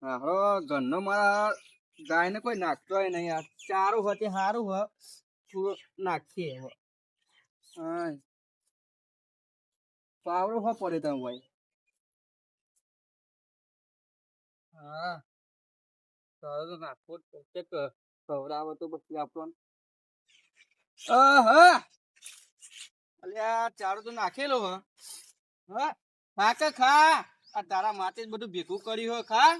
હારો ઘરનો મારા ગાય ને કોઈ નાખતો નહીં યાર. ચારું હતી સારું હ થોડું નાખીએ હવે. હા પાવડો હો પડે તમે ભાઈ. હા તારે તો નાખવો જ પડશે કે ખવડાવો તો પછી આપણને. હા અલ્યા ચારું તો નાખેલો હ. હા ખા કે ખા. આ તારા માટે જ બધું ભેગું કર્યું હો. ખા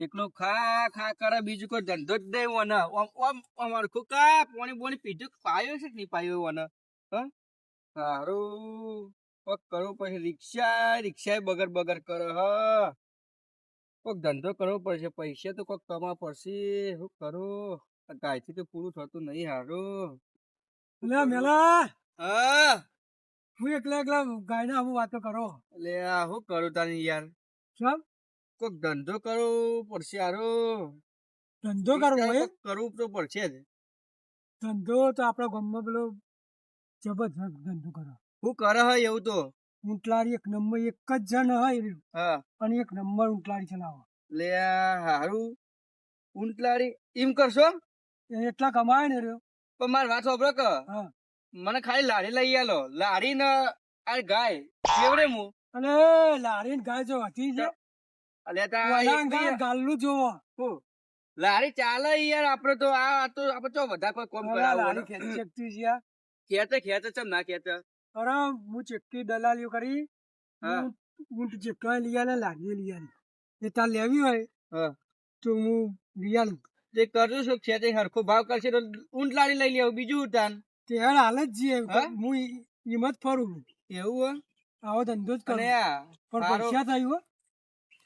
એકલું ખા ખા કરે બીજું કોઈ ધંધો જ નહીં મને. અમારું ખુકા પોણી બોણી પીધું પાયો છે કે નહીં પાયો મને. હા સારું કોક કરવું પછી રિક્ષા રિક્ષા બગર બગર કરે હ. કોક ધંધો કરવો પડશે પૈસા તો કોક કમાવા પડશે. શું કરું ગાયથી તો પૂરું થતું નહીં હારું. મેલા હા હું એકલા એકલા ગાય ના હું વાતો કરો એટલે આ શું કરું તારી યાર. સમ કોક ધંધો કરવો પડશે હારું. ધંધો કરવો હોય કોક કરવું તો પડશે જ. ધંધો તો આપણા ગામમાં પેલો જબરજસ્ત ધંધો કરો શું કરે હે એવું તો. ઊંટલારી એક નંબર એક જ જણ હોય રહ્યો હા અને એક નંબર ઊંટલારી ચલાવો લે આ હારું ઊંટલારી એમ કરશો એ એટલા કમાય ને રહ્યો. પણ મારી વાત સાંભળો કે હા મને ખાલી લારી લઈ આલો. લારી ને આ ગાય કેવડે હું અને લારી ને ગાય જો હતી છે અલ્યા તા વાલા એક ગાય ગાલનું જોવો હું લારી ચાલે યાર. આપડે તો આ તો આપડે તો વધારે કોઈ કોમ અરે કરાવો લારી ખેંચી શકતી છે યાર. ખેતે ખેતે ચમ ના ખેતે. અરે હું ચેકથી દલાલીઓ કરી હા હું ઊંટ ચેકવા લઈ આલે લારીએ લઈ આલી એ તાર લેવી હોય હા તો હું લઈ આલું તે કરજો શું ખેતે હરખો ભાવ કરશે તો ઊંટ લારી લઈ લેવું બીજું ઉતાન. તે હેડ હાલ જ જઈએ હા? હું હિંમત ફરું એવું આવો ધંધો જ હે કરું અને આ પણ સારો પૈસા થયું હો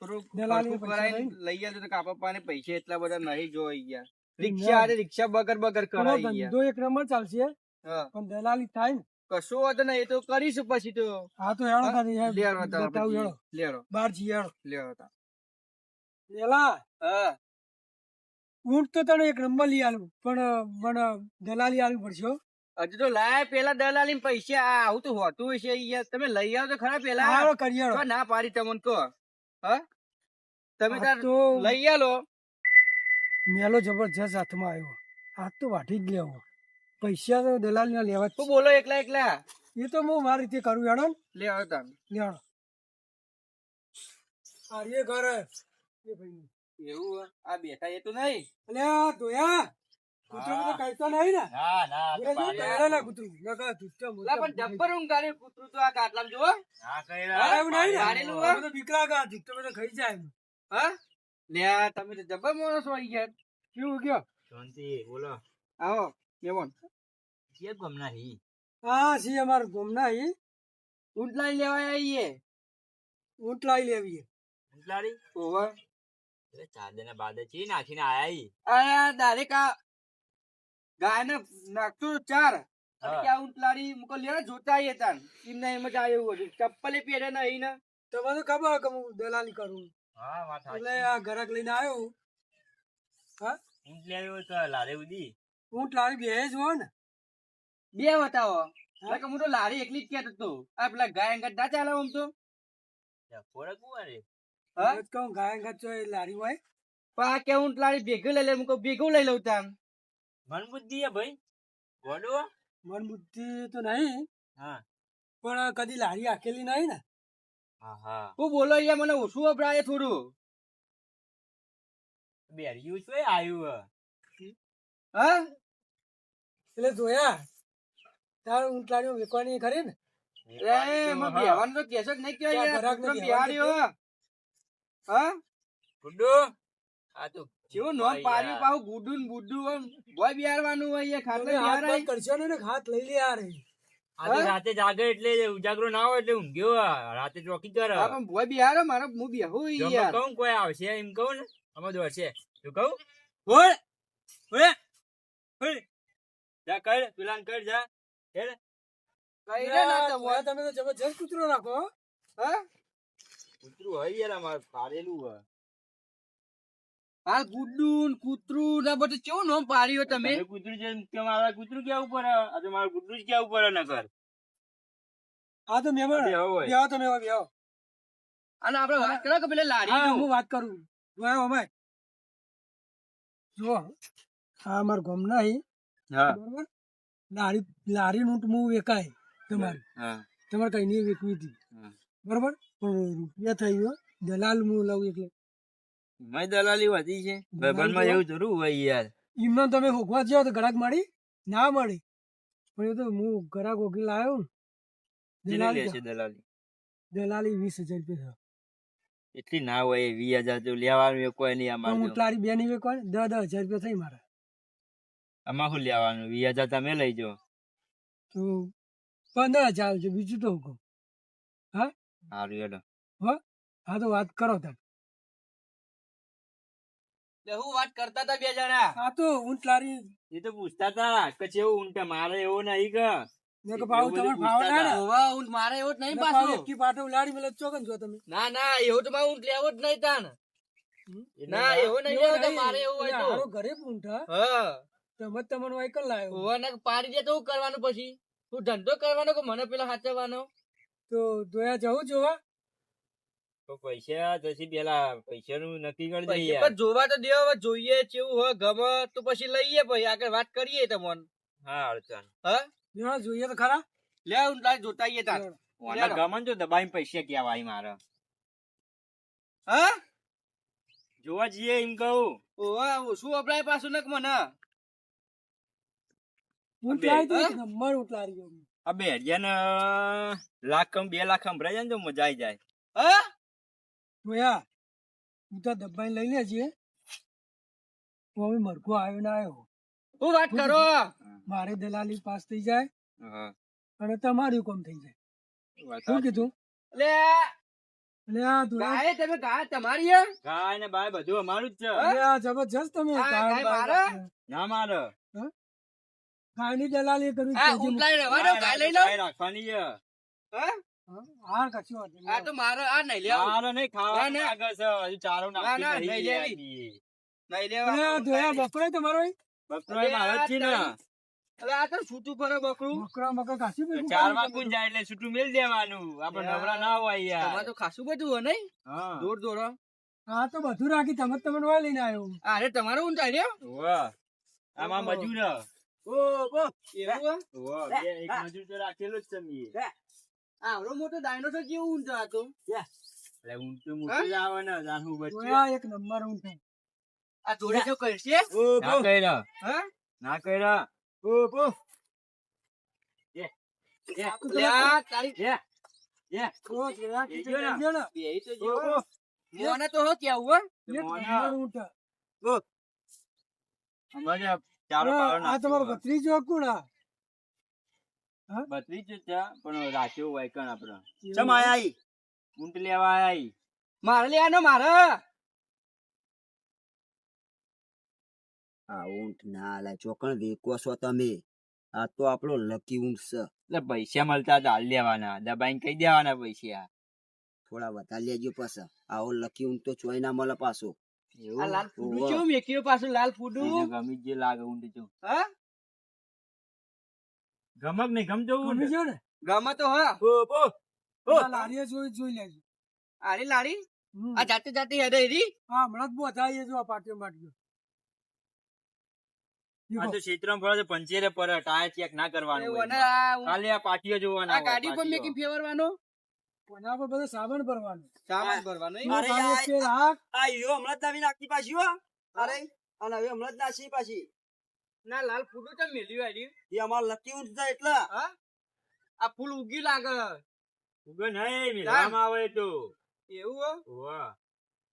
થોડું દલાલી હરખું પૈસા કરાઈને થઈને લઈ આવજો તો કાપા પાને પૈસા એટલા બધા નહીં જોઈ ગયા. ના. રિક્ષા અરે રિક્ષા બગર બગર પેલો કરાઈ ગયા. ધંધો એક નંબર ચાલશે હા પણ દલાલી થાય ને કશું હોત ને એ તો કરીશું પછી તો. હા તો હેડો ખાલી લેરો તા બતાવું પછી હેડો લેરો બાર જી હેડો લેરો તા. એલા હા ઊંટ તો તને એક નંબર લઈ આલું પણ મને દલાલી આલવી પડશે હો. હજુ તો લાય પેલા દલાલી પૈસા આ આવું તો હોતું હશે યાર. તમે લઈ આવો તો ખરા પેલા. હારો કરી હેડો તો ના પાડી તમને કહો. હા તમે આ તાર તો લઈ આલો. મેલો જબરજસ્ત હાથમાં આવ્યો હાથ તો વાટી જ લેવો પૈસા તો દલાલી ના લેવા જ શું છે. બોલો એકલા એકલા. એ તો હું મારી રીતે કરું હેડો ને લે આવો તાર. લેડો આ રે ઘર એ ભાઈ એવું હે? આ બેઠા એ તો નહીં. અલ્યા ધોયા કૂતરો તો કહેતો નહીં ને ના ના એ જો પહેરેલા કૂતરું નકર ધૂત્યા લા મોટા પણ જબ્બર ઊંઘ ગાડી કૂતરું તો આ કાટલામાં જુઓ. ના કઈ અરે એવું નહીં ને પાડેલું હે? અમે તો બીક લાગે આ ધૂત્યો બધો ખાઈ જાય એમ. હા લે આ તમે તો જબ્બર માણસ વાળી ગયા. કેવું ગયો શાંતિ બોલો આવો કેવન જે ગમના હી હા સી અમાર ગોમના ઈ ઊંટ લાઈ લેવા આવીએ. ઊંટ લાવી લેવી ઉંટલાડી ઓવર અરે ચાદે ને બાદે ચી નાખીને આયા ઈ આ ડાયરેક્ટ આ ગાયને નાખતો ચાર અને હા. ક્યાં ઊંટ લાડી મુકો લે જોતા આવીએ તાન. એમને એમ જ આવ્યું હતું ચપ્પલે પહેરે નહીં ને. તમને ખબર કે હું દલાલી કરું હા વાત એટલે સાચી આ ઘરાક લઈને આવ્યો હા ઊંટ લેવી તો લારે ઉડી ઊંટ લાવી બે જ હોય ને બે બતાવો. નકર હું તો લારી એકલી જ કહેતો હતો. આ પેલા ગાય અંગત ના ચાલે આમ તો. ફોડક કુવારે હા હું જ કહું ગાય ગાય તો એ લારી હોય પણ આ કે ઊંટ લાડી ભેગું લઈ લે મુકો ભેગું લઈ લઉં તાન. મન બુદ્ધિ હે ભાઈ ગોડો મન બુદ્ધિ તો નહીં હા પણ કદી લારી આખેલી નહીં ને હા હા હું બોલો અહીંયા મને ઓછું વપરાય થોડું. બેરિયું છે આયુ હા એટલે જોયા તાર ઊંટ લારીઓ વેચવાની ખરી ને એ એમાં બેહવાનું તો કેસો જ નહીં કહેવાય ત્યાં યાર. ઘરાકને કૂતરો બેહવાનું બિહાડ્યો. હા ગુડ્ડુ આ તો કેવું નોમ પાડ્યું પાછું ગુડું ને બુડું આમ ભોય બિહારવાનું હોય અહીંયા ખાટલે તમે હાથ બિહારાય. બંધ કરશો ને હાથ લઈ લે યાર આ તો રાતે જાગે એટલે ઉજાગરો ના હોય એટલે ઊંઘ્યો આ. રાતે ચોકી કરે હા પણ ભોય બિહારો મારો હું બેહું જો મેં યાર. કહું કોઈ આવશે એમ કહું ને અમે દોડશે તું કહું બોલ ઓય ઓય જા કર પેલાન કર જા હેડ કઈ રે ના તો મોયા તમે તો જબરજસ્ત કૂતરો રાખો હો. હા કૂતરું હોય યાર અમારે પાડેલું હોય હાલ ગુડું ને કૂતરું ને બધું કેવું નોમ પાડ્યું તમે. તમે કૂતરું જેમ કે મારા કૂતરું ક્યાં ઉપર આ તો મારું કૂતરું જ ક્યાં ઉપર ન કર હા તો મેમણ અરે હોય બેહો તમે બેહો અને આપણે વાત કરો કે પેલા હા લારી હું વાત કરું જોયો અમે જો આ અમાર ગામ નહીં હા બરોબર લારી લારી નું હું વેકાય તમારી હા તમારે કઈ નહીં વેચવી હતી હા. બરોબર પણ રૂપિયા થઈ ગયો દલાલ હું લઉં એટલે મારી દલાલી વધી છે ભાઈબંધમાં એવું જરૂર હોય યાર એમને તમે હોગવા જાઓ તો ગ્રાહક મળી ના મળી પણ એ તો હું ગ્રાહક હોગી લાવ્યો ને કેટલી લે દલાલી છે દલાલી દલાલી 20,000 રૂપિયા એટલી ના હોય 20,000 તો લેવાનું એ કોઈ નહીં તો અમારે હું તારી બેની વેકવા 10,000 રૂપિયા થઈ મારા આમાં શું લેવાનું 20,000 તમે લઈ જાઓ તો 15,000 આવજો બીજું તો હું કહું સારું હેડો હા તો વાત કરો તમે હું વાત કરતા હતા બે જણા હા તો હું તારી એ તો પૂછતા હતા કે કેવું ઊંટ મારે એવો નહીં કે મેં કહ્યું ભાવ એવું બધું તમારે ભાવ પૂછતા ના હતા. હોવા ઊંટ મારે એવો જ નહીં ના પાછો પાછો પાટો ઉલાડી મેલે ચોકન છો તમે ના ના એવો તો મારે ઊંટ લેવો જ નહીં તાન ના એવો નહીં એવો લેવો તો નહીં. મારે એવું હોય એટલે તો હારો ઘરે પૂંઠા હા તમે તમને વાયકલ લાવ્યો હોવા ના પાડી દે તો શું કરવાનું પછી તું ધંધો કરવાનો કે મને પેલા સાચવવાનો તો જોયા જવું જોવા તો પૈસા પછી પેલા પૈસાનું નક્કી કરી દઈએ પૈસા યાર. પણ જોવા તો દેવા હવે જોઈએ કેવું હોય ગમે તો પછી લઈએ પછી આગળ વાત કરીએ તમને હા અડચણ હા જોવા જોઈએ તો ખરા લે ઊંટ લાગ જોતા આઈએ તાર ઓના ગમન તો દબાઈને પૈસા કહેવાય મારે હા જોવા જઈએ એમ કહું ઓવા શું અપડાય પાછું નક મને ઊંટ બે, લાવી તો હા? એક નંબર ઊંટ લાવી ગયો આ બે હજાર લાખ 2 લાખ સંભળાય જાય ને તો મજા આવી જાય હા જોયા હું તો દબાઈ લઈ લેજે હું હવે મરઘો આવ્યો ના આવ્યો હું વાત કરો મારે દલાલી પાસ થઈ જાય હા અને તમારું કામ થઈ જાય વાત શું કીધું લે એટલે આ ધોળા ગાય તમે ગાય તમારી હે? ગાય ને બાય બધું અમારું જ છે એટલે આ જબરજસ્ત તમે આ ગાય ગાય બાય મારે? રાખો. ના મારે ગાયની દલાલી કરવી આ કેજી ઊંટ લાવી રહેવા દો, ગાય લઈ લો ગાય રાખવાની છે હા? હા કશું વાંધો નહીં. આ તો મારો આ નહીં લેવું મારે નહીં ખાવાનું ના, ના. લાગે છે હજુ ચારો ના, ના, નાખી નહીં લેવી. નહીં નહીં એટલે આ લેવા ધોયા બકરો તમારો અહીં? બકરો એ મારો જ છે ને હવે આ તો છૂટું પડે બકરું બકરા મકરા કાશી ભેગું ચાર કરી વાગું જાય એટલે છૂટું મેલ દેવાનું આપણે યાર. નવરા ના હોય તમારે યાર તો ખાસું બધું હોય નહીં હા દોર દોરો હા તો બધું રાખી તમે તમને વાય લઈને આવ્યો અરે તમારો ઊંટ આવી રહ્યો વાહ આમાં મજૂર હ. એવું હે? વાહ, બે એક મજૂર તો રાખેલો જ છે મેં. આવડો મોટો ડાયનોસોર કેવું ઊંટ હતો એટલે ઊંટ તો મોટું જ આવે ને જાનું બચ્ચું. ધોયા એક નંબર ઊંટ છે. આ જોડે શું કરશે ના કર્યા હા ના કર્યા લે આ તારી ઓ, ધોયા એ કીધું જો ને. લઈ ગયો ને. બે તો જો મોને તો હો કેવું હો એક મોને. નંબર ઊંટ છે. અમારે ચારો હા, પાડો આ તમારો નાખ્યો. ભત્રીજો કોણ આ? બત્રીસ જ છે પણ રાખ્યો હોય કણ આપડે ચમ આયા ઈ? ઊંટ લેવા આયા ઈ. મારે લેવાનો મારે આ ઊંટ ના લા ચોકણ વેકો છો તમે આ તો આપણો લકી ઊંટ છે એટલે પૈસા મળતા તો હાલ લેવાના દબાઈને કઈ દેવાના પૈસા થોડા વધારે લેજો પાછા આવો લકી ઊંટ તો ચોય ના મળે પાછો આ લાલ ફૂડું ઓવા. કેવું મેક્યું પાછું લાલ ફૂડું એને ગમી જ જે લાગે ઊંટ જો હા ગમક નહીં ગમતો ગમી ઊંટ ગયો ને? ગમે તો હા આ લારીએ જોઈ લેજો. આરી લારી હમ. આ જાતે જાતે હેડે રી હા, હમણાં જ બોધાઈએ જો આ પાટીઓ માટજો. આ તો ક્ષેત્રમાં ફરે છે પંચેરે પર ટાયર ચેક ના કરવાનું હોય અને એમાં. ખાલી આ પાટીઓ જોવાના આ હોય, ગાડી પર પાટીઓ. મેકી ફેરવાનો કોના પર બધો સાબણ ભરવાનો. સામાન ભરવાનો ઈ. અરે પાણી યાર. વચ્ચે રાખ. આ હીરો હમણાં જ નવી નાખી પાછી હો અરે અને હવે હમણાં જ નાખી પાછી ના લાલ ફૂડું તો મેલ્યું આરી એ અમાર લકી ઊંટ છે એટલે હા આ ફૂલ ઉગી લાગે ઉગે નહીં મિલાવામાં આવે તો એવું હો વાહ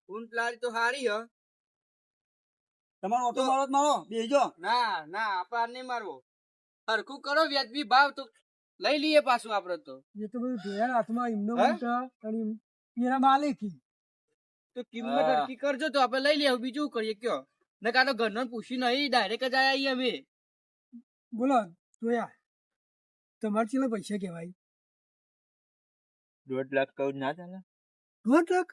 ઊંટ લારી તો હારી હ તમારો ઓટો મારો જ મારો બેજો ના ના આપા નહીં મારવો હરખું કરો વ્યાજબી ભાવ તો લઈ લઈએ પાછું આપડે તો એ તો બધું ધોયા હાથમાં એમનો હે? ઊંટ અને એના માલિકી. તો કિંમત હા. હરખી કરજો તો આપણે લઈ લેવું બીજું કરીએ કયો ને કાં તો ઘરનો પૂછી નહીં ડાયરેક્ટ જ આયા અમે બોલો જોયા તમારે ચેલા પૈસા કહેવાય? 1.5 લાખ કહું ના ચાલે 1.5 લાખ?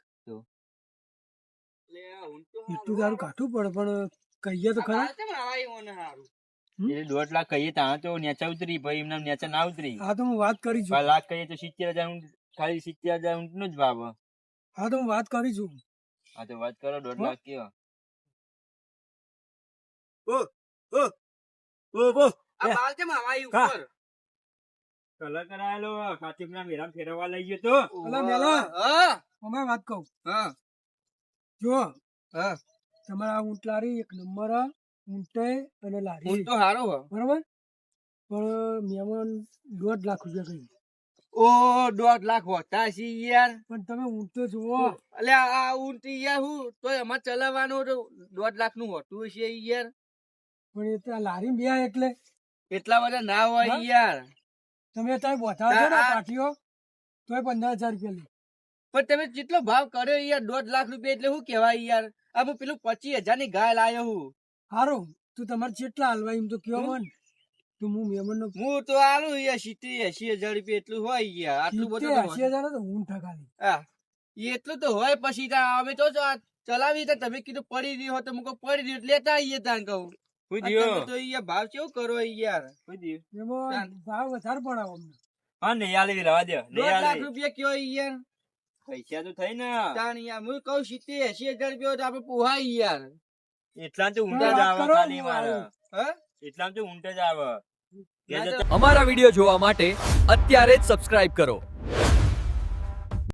એટલે આ ઊંટ તો એટલું તારું કાઠું પડે પણ કહીએ તો ખરા. આ કેમ આવા ઈ મને હારું? એ 1.5 લાખ કહીએ ત્યાં તો નેચા ઉતરી ભાઈ એમને નેચા ના ઉતરી આ તો હું વાત કરી છું. 5 લાખ કહીએ તો 70,000 ઊંટ ખાલી 70,000 ઊંટ નો જ ભાવ હા તો હું વાત કરી છું. હા તો વાત કરો 1.5 લાખ કયો આ બાલ કેમ હવાઈ કા? ઉપર કલર કરાયેલો કાર્તિકના મેરામ ફેરવવા લઈ ગયો તો અલા મેલા. હા અમે વાત કહું. હા જો હા તમારા ઊંટ લારી એક નંબર આ. ઊંટે અને લારી હું તો હારો હો બરોબર, પણ મહેમાન 1.5 લાખ રૂપિયા કહી. ઓ 1.5 લાખ હોતા છે યાર પણ તમે ઊંટ તો જુઓ. અલે આ ઊંટ યાર હું તો એમાં ચલાવવાનું તો 1.5 લાખ નું હોતું છે યાર પણ એ તો આ લારી બે એટલે એટલા બધા ના હોય હા? યાર તમે ત્યાં બોથા છો ને આ- પાટીઓ તોય 15,000 રૂપિયા લે. પણ તમે જેટલો ભાવ કર્યો યાર 1.5 લાખ રૂપિયા એટલે શું કહેવાય યાર આ હું પેલું 25,000 ની ગાય લાયો હું હારું તું તમારે કેટલા હાલવા એમ તો કયો હમ? મન તો હું મહેમાનનો હું તો આલું યાર 70,000 એટલું હોય યાર આટલું બધું તો 80,000 તો ઊંટ ઠગાલી. હા એટલું તો હોય પછી અમે તો ચલાવી તો તમે કીધું પડી રહ્યો તો મુકો પડી રહ્યો એટલે લેતા આવીએ તાન કહું કોઈ આ દિયો તમે તો યાર ભાવ કેવું કરો યાર કોઈ દિયો એમાં ભાવ વધારે પડાવો અમને. હા નહીં આલે રવા દે 1.5 લાખ રૂપિયા કયો યાર પૈસા તો થઈ ને તાન યાર હું કહું 70,000 રૂપિયા તો આપણે પોહાય યાર એટલા તો ઊંટ જ વાત આવે કરો, ખાલી હું મારે આવું. હા એટલા તો ઊંટ જ આવે ના તો અમારા વિડિયો જોવા માટે અત્યારે જ સબસ્ક્રાઇબ કરો